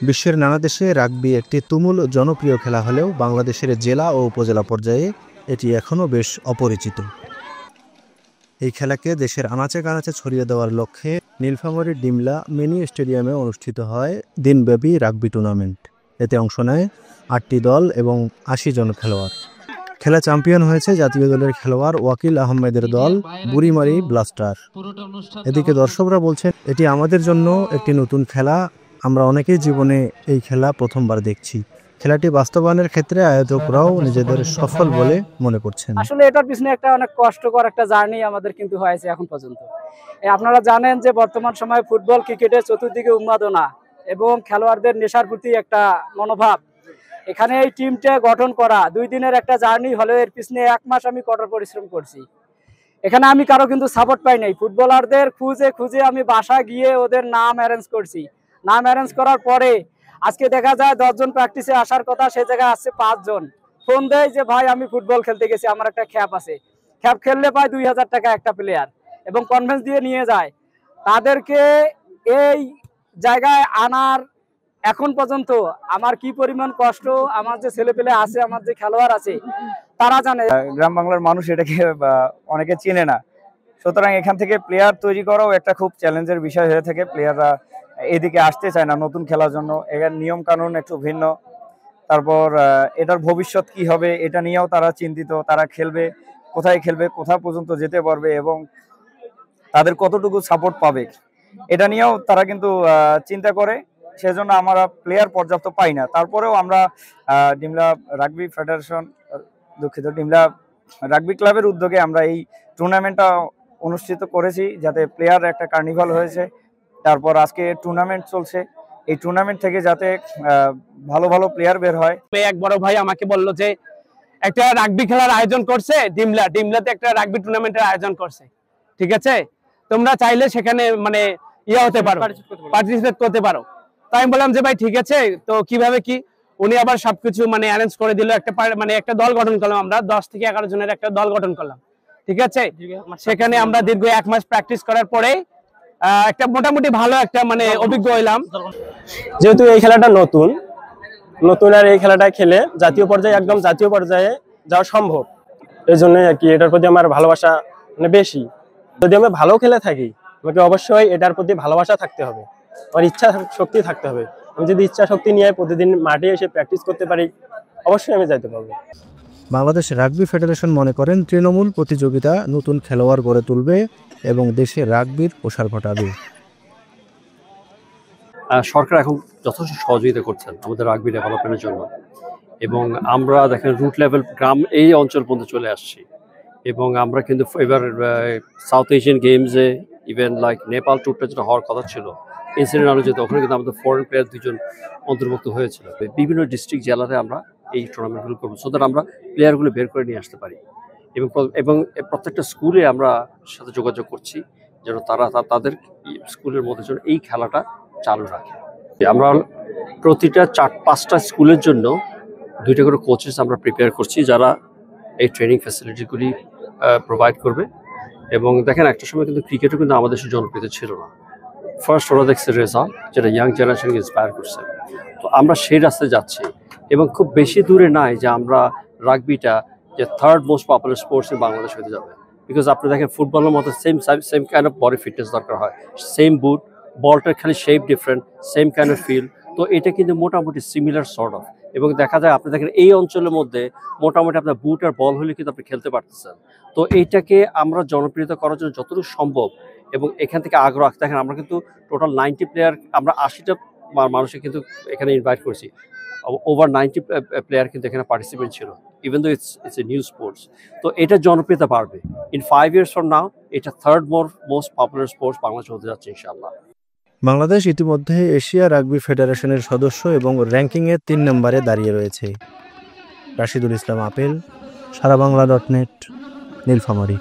বিশ্বের নানা দেশে রাগবি একটি তুমুল জনপ্রিয় খেলা হলেও বাংলাদেশের জেলা ও উপজেলা পর্যায়ে এটি এখনও বেশ অপরিচিত। এই খেলাকে দেশের আনাচে কানাচে ছড়িয়ে দেওয়ার লক্ষ্যে নীলফামারীর ডিমলা মিনি স্টেডিয়ামে অনুষ্ঠিত হয় দিনব্যাপী রাগবি টুর্নামেন্ট। এতে অংশ নেয় ৮টি দল এবং ৮০ জন খেলোয়াড়। খেলা চ্যাম্পিয়ন হয়েছে জাতীয় দলের খেলোয়াড় ওয়াকিল আহমেদের দল বুড়িমারি ব্লাস্টার। এদিকে দর্শকরা বলছেন, এটি আমাদের জন্য একটি নতুন খেলা, আমরা অনেকেই জীবনে এই খেলা প্রথমবার দেখছি। খেলাটি বাস্তবায়নের ক্ষেত্রে আয়োজকরাও নিজেদের সফল বলে মনে করছেন। আসলে এটার পিছনে একটা অনেক কষ্টকর একটা জার্নি আমাদের কিন্তু হয়েছে এখন পর্যন্ত। আপনারা জানেন যে বর্তমান সময়ে ফুটবল ক্রিকেটের চতুর্দিকে উন্মাদনা এবং খেলোয়াড়দের নেশার প্রতি একটা মনোভাব। এখানে এই টিমটা গঠন করা 2 দিনের একটা জার্নি হলেও এর পিছনে 1 মাস আমি কঠোর পরিশ্রম করছি। এখানে আমি কারো কিন্তু সাপোর্ট পাই নাই। ফুটবলারদের খুঁজে খুঁজে আমি বাসায় গিয়ে ওদের নাম অ্যারেঞ্জ করছি। নাম অ্যারেঞ্জ করার পরে আজকে দেখা যায় 10 জন প্র্যাকটিসে আসার কথা, সে জায়গায় আসছে 5 জন। ফোন দেয় যে ভাই আমি ফুটবল খেলতে গেছি, আমার একটা খ্যাপ আছে। খ্যাপ খেললে পায় 2000 টাকা একটা প্লেয়ার এবং কনভেন্স দিয়ে নিয়ে যায়। তাদেরকে এই জায়গায় আনার এখন পর্যন্ত আমার কি পরিমাণ কষ্ট, আমার যে ছেলেপেলে আছে, আমার যে খেলোয়াড় আছে তারা জানে। গ্রাম বাংলার মানুষ এটাকে অনেকে চেনে না, সুতরাং এখান থেকে প্লেয়ার তৈরি করাও একটা খুব চ্যালেঞ্জের বিষয় হয়ে থাকে। প্লেয়াররা এদিকে আসতে চায় না নতুন খেলার জন্য, এর নিয়ম কানুন একটু ভিন্ন। তারপর এটার ভবিষ্যৎ কি হবে এটা নিয়েও তারা চিন্তিত। তারা খেলবে কোথায়, খেলবে কোথা পর্যন্ত যেতে পারবে এবং তাদের কতটুকু সাপোর্ট পাবে, এটা নিয়েও তারা কিন্তু চিন্তা করে। সেজন্য আমরা প্লেয়ার পর্যাপ্ত পাই না। তারপরেও আমরা ডিমলা রাগবি ফেডারেশন, দুঃখিত, ডিমলা রাগবি ক্লাবের উদ্যোগে আমরা এই টুর্নামেন্টটা অনুষ্ঠিত করেছি, যাতে প্লেয়ার একটা কার্নিভাল হয়েছে। তারপর আজকে টুর্নামেন্ট চলছে, এই টুর্নামেন্ট থেকে যাতে ভালো ভালো প্লেয়ার বের হয়। এক বড় ভাই আমাকে বলল যে একটা রাগবি খেলার আয়োজন করছে ডিমলাতে একটা রাগবি টুর্নামেন্টের আয়োজন করছে, ঠিক আছে, তোমরা চাইলে সেখানে মানে হতে পারো, পার্টিসিপেট করতে পারো। তাই আমি বললাম যে ভাই ঠিক আছে, তো কিভাবে কি? উনি আবার সবকিছু মানে অ্যারেঞ্জ করে দিল। একটা দল গঠন করলাম, আমরা 10 থেকে 11 জনের একটা দল গঠন করলাম, ঠিক আছে। সেখানে আমরা দীর্ঘ 1 মাস প্র্যাকটিস করার পরে একটা মোটামুটি ভালো একটা মানে অভিজ্ঞ হইলাম। যেহেতু এই খেলাটা নতুন আর এই খেলাটা খেলে জাতীয় পর্যায়ে যাওয়া সম্ভব, এই জন্যই আর কি এটার প্রতি আমার ভালোবাসা মানে বেশি। যদি আমি ভালো খেলে থাকি, আমাকে অবশ্যই এটার প্রতি ভালোবাসা থাকতে হবে, আমার ইচ্ছা শক্তি থাকতে হবে। আমি যদি ইচ্ছা শক্তি নিয়ে প্রতিদিন মাঠে এসে প্র্যাকটিস করতে পারি, অবশ্যই আমি যাইতে পারবো। বাংলাদেশ রাগবি ফেডারেশন মনে করেন, তৃণমূল প্রতিযোগিতা নতুন খেলোয়াড় গড়ে তুলবে এবং দেশে রাগবির প্রসার ঘটাবে। সরকার এখন যথেষ্ট সহযোগিতা করছেন আমাদের রাগবি ডেভেলপমেন্টের জন্য, এবং আমরা দেখেন রুট লেভেল গ্রাম এই অঞ্চল পর্যন্ত চলে আসছি। এবং আমরা কিন্তু এবার সাউথ এশিয়ান গেমসে ইভেন লাইক নেপাল ট্যুরটা যেটা হওয়ার কথা ছিল, ইনসিডেন্ট আলো যেতে, ওখানে কিন্তু আমাদের ফরেন প্লেয়ার 2 জন অন্তর্ভুক্ত হয়েছিল। বিভিন্ন ডিস্ট্রিক্ট জেলাতে আমরা এই টুর্নামেন্টগুলো করবো, সো দ্যাট আমরা প্লেয়ারগুলো বের করে নিয়ে আসতে পারি। এবং প্রত্যেকটা স্কুলে আমরা সাথে যোগাযোগ করছি যেন তারা তাদের স্কুলের মধ্যে যেন এই খেলাটা চালু রাখে। আমরা প্রতিটা 4-5টা স্কুলের জন্য 2টা করে কোচেস আমরা প্রিপেয়ার করছি, যারা এই ট্রেনিং ফ্যাসিলিটিগুলি প্রোভাইড করবে। এবং দেখেন, একটা সময় কিন্তু ক্রিকেটও কিন্তু আমাদের দেশে জনপ্রিয় ছিল না। ফার্স্ট ওরা দেখছে রেজাল্ট, যেটা ইয়াং জেনারেশনকে ইন্সপায়ার করছে। তো আমরা সেই রাস্তায় যাচ্ছি, এবং খুব বেশি দূরে নাই যে আমরা রাগবিটা যে 3rd most popular sports in Bangladesh হতে যাবে। বিকজ আপনি দেখেন ফুটবলের মতো same kind of body fitness দরকার হয়, সেম বুট, বলটার খালি shape different, same kind of feel. তো এটা কিন্তু মোটামুটি সিমিলার সর্ট অফ। এবং দেখা যায় আপনি দেখেন এই অঞ্চলের মধ্যে মোটামুটি আপনার বুট আর বল হলে কিন্তু আপনি খেলতে পারতেছেন। তো এইটাকে আমরা জনপ্রিয়তা করার জন্য যতটুকু সম্ভব, এবং এখান থেকে আগ্রহ দেখেন, আমরা কিন্তু টোটাল 90 প্লেয়ার, আমরা 80টা মানুষকে কিন্তু এখানে ইনভাইট করেছি। ওভার 90 প্লেয়ার কিন্তু এখানে পার্টিসিপেন্ট ছিল, even though it's a new sports. তো এটা জনপ্রিয়তা বাড়বে। ইন 5 years from now এটা 3rd most popular sports Bangladesh হতে যাচ্ছে ইনশাআল্লাহ। বাংলাদেশ ইতিমধ্যে এশিয়া রাগবি ফেডারেশনের সদস্য এবং র্যাঙ্কিংয়ে 3 নম্বরে দাঁড়িয়ে রয়েছে। রাশিদুল ইসলাম আপেল, সারাবাংলা.net, নীলফামারী।